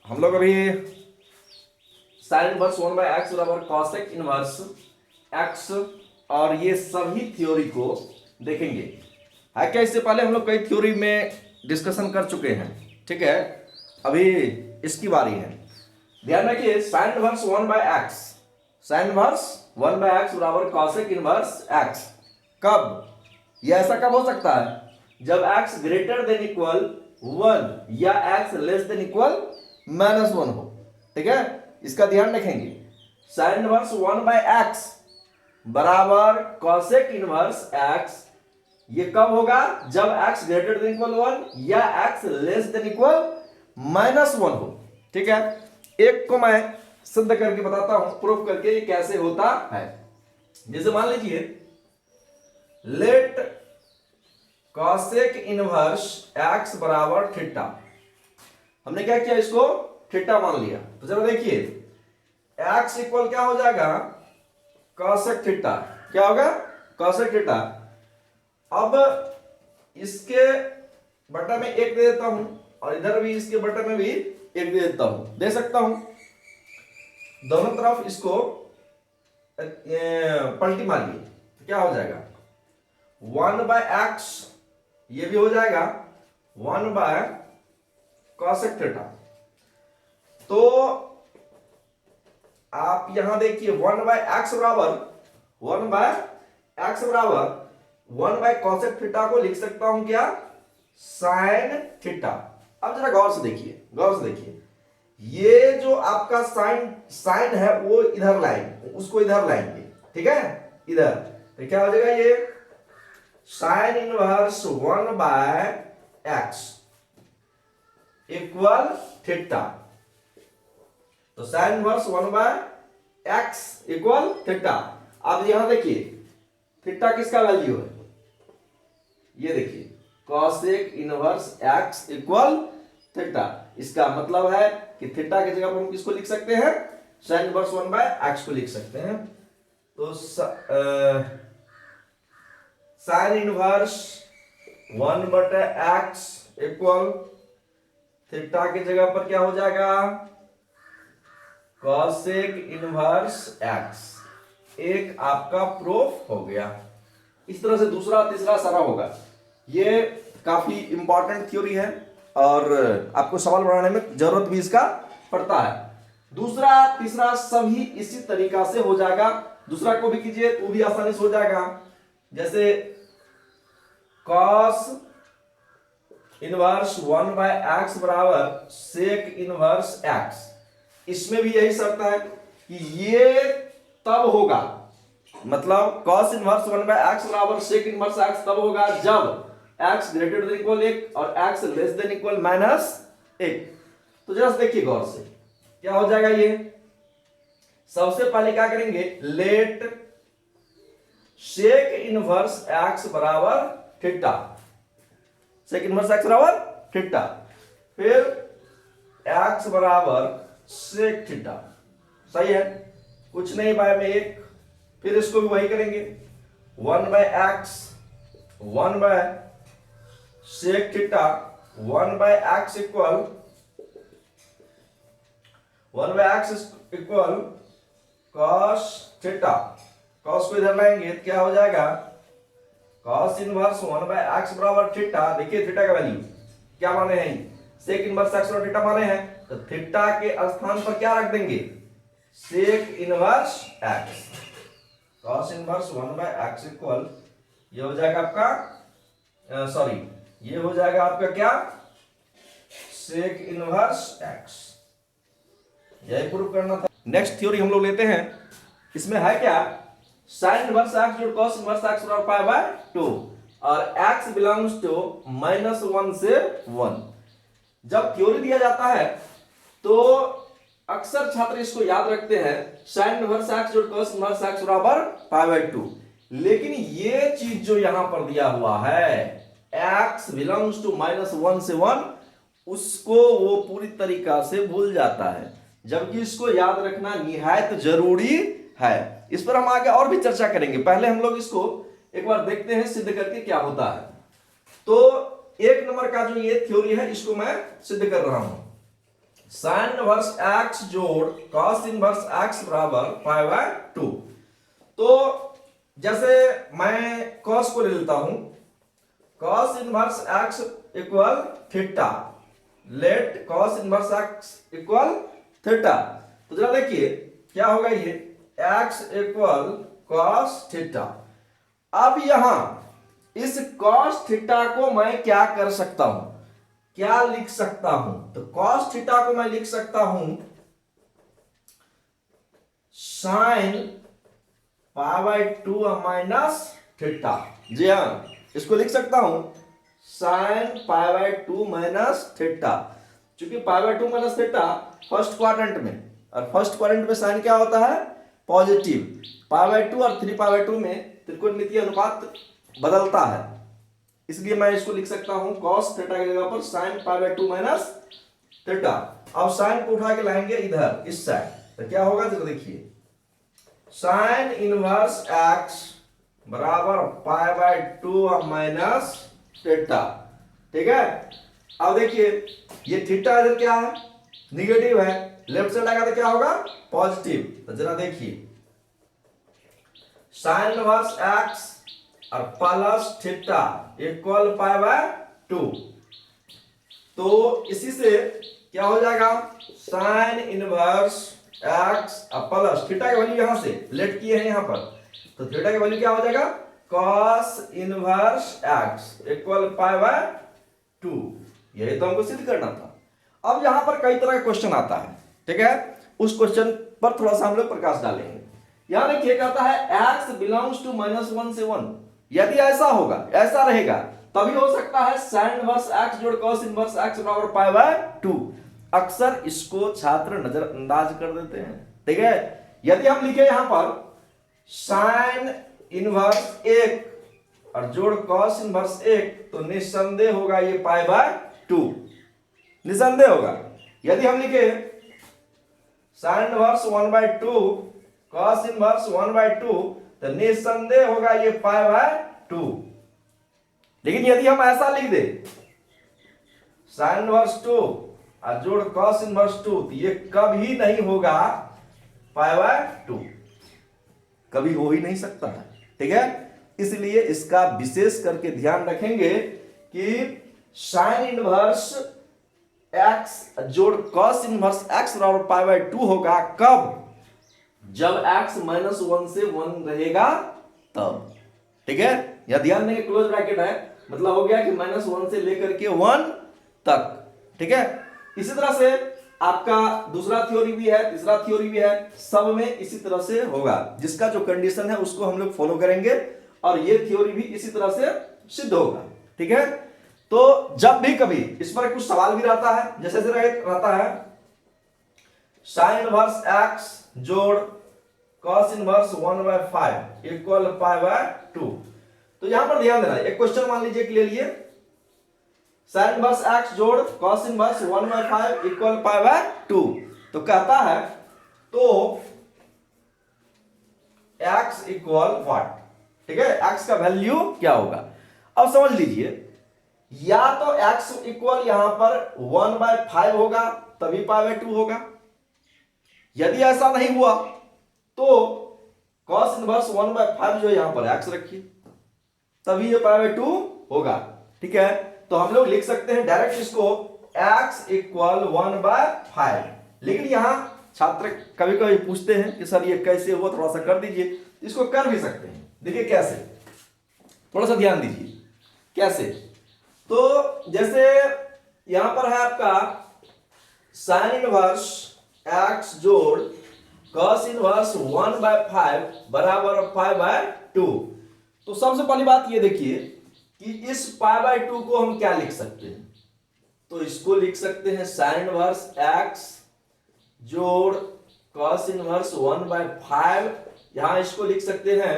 हम लोग अभी साइन इनवर्स 1/x बराबर कॉसेक इनवर्स x और ये सभी थ्योरी को देखेंगे। है क्या, इससे पहले हम लोग कई थ्योरी में डिस्कशन कर चुके हैं, ठीक है। अभी इसकी बारी है। ध्यान रखिए, sign inverse 1/x, sign inverse 1/x बराबर कॉसेक इनवर्स x। कब, ये ऐसा कब हो सकता है, जब x ग्रेटर देन इक्वल 1 या x लेस देन इक्वल -1 हो, ठीक है। इसका ध्यान रखेंगे। साइन इनवर्स 1/x बराबर कॉसेक इनवर्स x, ये कब होगा, जब x ग्रेटर देन इक्वल 1 या x लेस देन इक्वल -1 हो, ठीक है। एक को मैं सिद्ध करके बताता हूं, प्रूफ करके ये कैसे होता है। जैसे मान लीजिए, लेट कॉसेक इनवर्स x बराबर थीटा। हमने क्या किया, इसको थीटा मान लिया। तो जरा देखिए, x इक्वल क्या हो जाएगा, कॉसेक थीटा। क्या होगा, कॉसेक थीटा। अब इसके बटा में एक दे देता हूं और इधर भी इसके बटा में भी एक दे देता हूं, दे सकता हूं। दोनों तरफ इसको पलटी मारिए, तो क्या हो जाएगा, 1/x, ये भी हो जाएगा 1/cosec थीटा। तो आप यहां देखिए, 1/x बराबर 1/cosec थीटा को लिख सकता हूं क्या, साइन थीटा। अब जरा गौर से देखिए, गौर से देखिए, ये जो आपका साइन है वो इधर लाएंगे, उसको इधर लाएंगे, ठीक है, इधर। तो क्या हो जाएगा, ये sine inverse 1/x equal theta. तो sine inverse 1/x equal theta. अब यहां देखिए, थीटा किसका वैल्यू है, ये देखिए, cosec inverse x equal theta. इसका मतलब है कि थीटा की जगह पर हम किसको लिख सकते हैं, साइन इनवर्स 1/x को लिख सकते हैं। तो sine inverse 1/x equal theta की जगह पर क्या हो जाएगा, कॉसेक इनवर्स x। एक आपका प्रूफ हो गया। इस तरह से दूसरा तीसरा सारा होगा। ये काफी इंपॉर्टेंट थ्योरी है और आपको सवाल बनाने में जरूरत भी इसका पड़ता है। दूसरा तीसरा सभी इसी तरीका से हो जाएगा। दूसरा को भी कीजिए तो भी आसानी से हो जाएगा। जैसे cos इनवर्स 1/x बराबर सेक इनवर्स x। इसमें भी यही शर्त है कि ये तब होगा, मतलब cos इनवर्स 1/x बराबर सेक इनवर्स x तब होगा जब x ग्रेटर देन इक्वल 1 और x लेस देन इक्वल -1। तो जरा देखिए गौर से, क्या हो जाएगा ये। सबसे पहले क्या करेंगे, लेट सेक इनवर्स x बराबर थीटा, सेक इनवर्स x बराबर थीटा, फिर x बराबर सेक थीटा। सही है, कुछ नहीं पाए में एक, फिर इसको भी वही करेंगे, 1/x 1/sec theta 1/x equal 1/x equal cos theta. cos को इधर लाएंगे तो क्या हो जाएगा, cos इनवर्स 1/x बराबर थीटा। देखिए थीटा का वैल्यू क्या माने हैं, सेक इनवर्स x और थीटा माने हैं। तो थीटा के स्थान पर क्या रख देंगे, sec inverse x। cos inverse 1/x equal, ये हो जाएगा आपका सॉरी, ये हो जाएगा आपका क्या, सेक इनवर्स x। यही प्रूव करना था। नेक्स्ट थ्योरी हम लोग लेते हैं। इसमें है क्या, साइन इनवर्स x जोड़ cos इनवर्स x बराबर π/2 और x बिलोंग्स टू -1 से 1। जब थ्योरी दिया जाता है तो अक्सर छात्र इसको याद रखते हैं, साइन इनवर्स x जोड़ cos इनवर्स x बराबर π/2। लेकिन ये चीज जो यहां पर दिया हुआ है, x बिलोंग्स टू -1 से 1, उसको वो पूरी तरीका से भूल जाता है, जबकि इसको याद रखना निहायत जरूरी है। इस पर हम आगे और भी चर्चा करेंगे। पहले हम लोग इसको एक बार देखते हैं सिद्ध करके क्या होता है। तो एक नंबर का जो ये थ्योरी है, इसको मैं सिद्ध कर रहा हूं। साइन इनवर्स एक्स जोड़ कॉस इनवर्स एक्स बराबर 5/2। तो जैसे मैं कॉस को ले लेता हूं, cos inverse x equal theta, let cos inverse x equal theta. तो जरा देखिए क्या होगा, ये एक्स इक्वल कॉस थीटा। अब यहां इस कॉस थीटा को मैं क्या कर सकता हूं, क्या लिख सकता हूं? तो कॉस थीटा को मैं लिख सकता हूं साइन π/2 माइनस थीटा। जी हाँ, इसको लिख सकता हूं साइन π/2 माइनस थीटा। चूंकि π/2 माइनस थीटा फर्स्ट क्वाड्रेंट में, और फर्स्ट क्वाड्रेंट में साइन क्या होता है, पॉजिटिव। π/2 और 3π/2 में त्रिकोणमितीय अनुपात बदलता है, इसलिए मैं इसको लिख सकता हूं cos थीटा की जगह पर sin π/2 माइनस थीटा। अब साइन को उठा के लाएंगे इधर इस साइड, तो क्या होगा जरा देखिए, साइन इनवर्स x बराबर π/2 माइनस थीटा। ठीक है, अब देखिए ये थीटा इधर क्या है, निगेटिव है, लेफ्ट साइड आएगा तो क्या होगा, पॉजिटिव। तो जरा देखिए साइन इनवर्स x और प्लस थीटा इक्वल π/2। तो इसी से क्या हो जाएगा, साइन इनवर्स x और प्लस थीटा की वैल्यू यहां से लेट किए हैं यहां पर, तो थीटा की वैल्यू क्या हो जाएगा, cos इनवर्स x इक्वल π/2। यही तो हमको सिद्ध करना था। अब यहां पर कई तरह का क्वेश्चन आता है, ठीक है, उस क्वेश्चन पर थोड़ा सा हम लोग प्रकाश डालेंगे। यहां देखिए कहता है x बिलोंग्स टू -1 से 1। यदि ऐसा होगा, ऐसा रहेगा, तभी हो सकता है sin इनवर्स x जोड़ cos इनवर्स x बराबर π/2। अक्सर इसको छात्र नजरअंदाज कर देते हैं। ठीक है, यदि हम लिखे यहां पर sin इनवर्स 1 और जोड़ cos इनवर्स 1, तो निस्संदेह होगा ये π/2, निस्संदेह होगा। यदि हम लिखे sin इनवर्स 1/2 cos इनवर्स 1/2, तो निस्संदेह होगा ये π/2। लेकिन यदि हम ऐसा लिख दे sin इनवर्स 2 और जोड़ cos इनवर्स 2, तो ये कभी नहीं होगा π/2, कभी हो ही नहीं सकता है। ठीक है, इसलिए इसका विशेष करके ध्यान रखेंगे कि sin इनवर्स x जोड़ cos इनवर्स x बराबर π/2 होगा कब, जब x -1 से 1 रहेगा तब। ठीक है, यह ध्यान देंगे, क्लोज ब्रैकेट है, मतलब हो गया कि -1 से लेकर के 1 तक। ठीक है, इसी तरह से आपका दूसरा थ्योरी भी है, तीसरा थ्योरी भी है, सब में इसी तरह से होगा। जिसका जो कंडीशन है उसको हम लोग फॉलो करेंगे, और ये थ्योरी भी इसी तरह से सिद्ध होगा। ठीक है, तो जब भी कभी इस पर कुछ सवाल भी रहता है, जैसे रहता है sin इनवर्स x जोड़ cos इनवर्स 1/5 इक्वल π/2। तो यहां पर ध्यान देना, एक क्वेश्चन मान लीजिए कि ले लिए sin इनवर्स x जोड़ cos इनवर्स 1/5 इक्वल π/2। तो कहता है तो x इक्वल व्हाट। ठीक है, x का वैल्यू क्या होगा। अब समझ लीजिए, या तो x इक्वल यहां पर 1/5 होगा तभी π/2 होगा। यदि ऐसा नहीं हुआ तो cos इनवर्स 1/5 जो यहां पर x रखिए, तभी ये π/2 होगा। ठीक है, तो हम लोग लिख सकते हैं डायरेक्ट इसको x इक्वल 1/5। लेकिन यहां छात्र कभी कभी पूछते हैं कि सर ये कैसे हुआ, थोड़ा सा कर दीजिए। इसको कर भी सकते हैं, देखिए कैसे, थोड़ा सा ध्यान दीजिए कैसे। तो जैसे यहां पर है आपका sin इनवर्स x जोड़ cos इनवर्स 1/5 बराबर π/2। तो सबसे पहली बात ये देखिए कि इस π/2 को हम क्या लिख सकते हैं, तो इसको लिख सकते हैं sin इनवर्स x जोड़ cos इनवर्स 1/5। यहां इसको लिख सकते हैं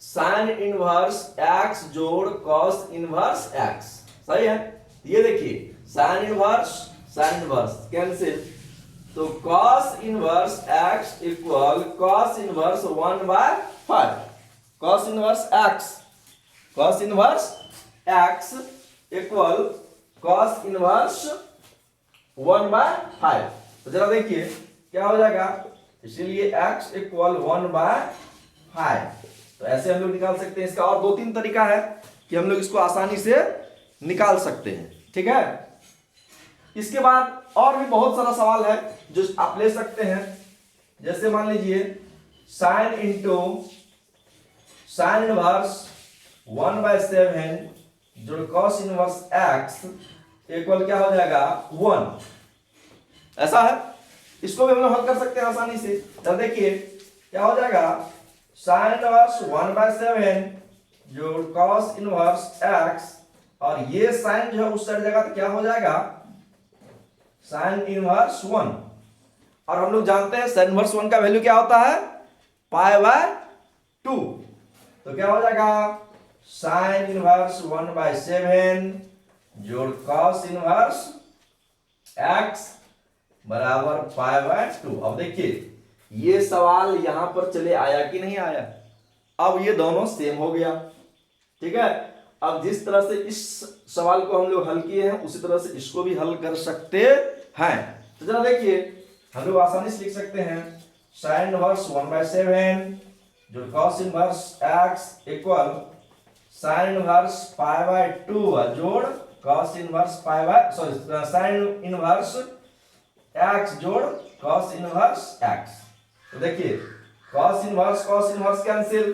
sin इनवर्स x जोड़ cos इनवर्स x। सही है, ये देखिए sin इनवर्स कैंसिल, तो cos inverse x equal cos inverse 1/5। cos inverse x equal cos inverse 1/5। तो जरा देखिए क्या हो जाएगा, इसीलिए x इक्वल 1/5। तो ऐसे हम लोग निकाल सकते हैं। इसका और 2-3 तरीका है कि हम लोग इसको आसानी से निकाल सकते हैं, ठीक है। इसके बाद और भी बहुत सारा सवाल है जो आप ले सकते हैं। जैसे मान लीजिए साइन इनवर्स 1/7 जो कॉस इनवर्स x इक्वल क्या हो जाएगा 1। ऐसा है, इसको भी हम लोग हल कर सकते हैं आसानी से। तो देखिए क्या हो जाएगा, साइन इनवर्स 1/7 जो कॉस इनवर्स x, और ये साइन जो है उस साइड जाएगा तो क्या हो जाएगा साइन इनवर्स 1। और हम लोग जानते हैं साइन इनवर्स 1 का वैल्यू क्या होता है π/2। तो क्या हो जाएगा साइन इनवर्स 1/7 जोड़ कॉस इनवर्स x बराबर π/2। अब देखिए ये सवाल यहां पर चले आया कि नहीं आया, अब ये दोनों सेम हो गया, ठीक है। अब जिस तरह से इस सवाल को हम लोग हल किए हैं उसी तरह से इसको भी हल कर सकते हैं। तो जरा देखिए हम लोग आसानी से लिख सकते हैं साइन इनवर्स 1/7 जो cos inverse x equal sine inverse π/2 जोड़ cos inverse sine inverse x जोड़ कॉस इनवर्स x। तो देखिए कॉस इनवर्स कैंसिल,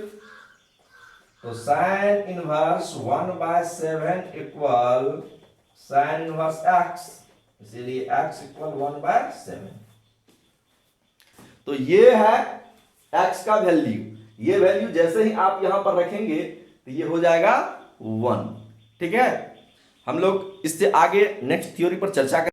तो sine inverse 1/7 equal sine inverse x, इसीलिए x इक्वल 1/7। तो ये है x का वैल्यू। ये वैल्यू जैसे ही आप यहां पर रखेंगे तो ये हो जाएगा 1, ठीक है। हम लोग इससे आगे नेक्स्ट थ्योरी पर चर्चा करेंगे।